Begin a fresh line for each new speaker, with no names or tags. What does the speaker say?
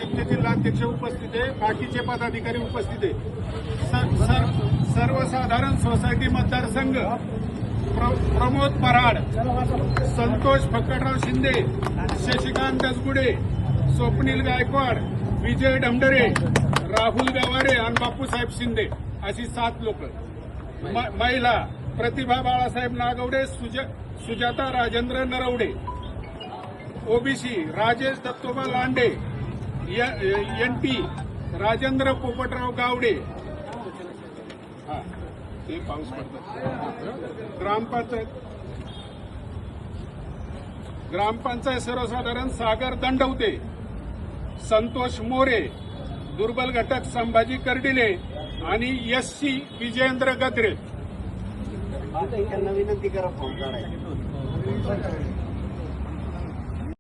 भाजपचे जिल्हाध्यक्ष उपस्थित आहे, बाकीचे पदाधिकारी उपस्थित आहे. सर्वसाधारण सोसायटी मतदारसंघ प्रमोद पराड, संतोष फक्कडराव शिंदे, शशिकांत दसगुडे, स्वप्नील गायकवाड, विजय डमडरे, राहुल गवारे आणि बापूसाहेब शिंदे अशी 7 लोक. महिला प्रतिभा बाळासाहेब नागवडे, सुजाता राजेंद्र नरवडे. OBC Rajesh Dattoba Lande, NT Rajendra Popatrao Gawade. ते पाऊस पडतात. ग्रामपंचायत सर्वसाधारण सागर दंडवते, संतोष मोरे, दुर्बल घटक संभाजी कर्डिले आणि एससी विजयेंद्र गद्रे.
विनंती करा फॉर्म काढायला.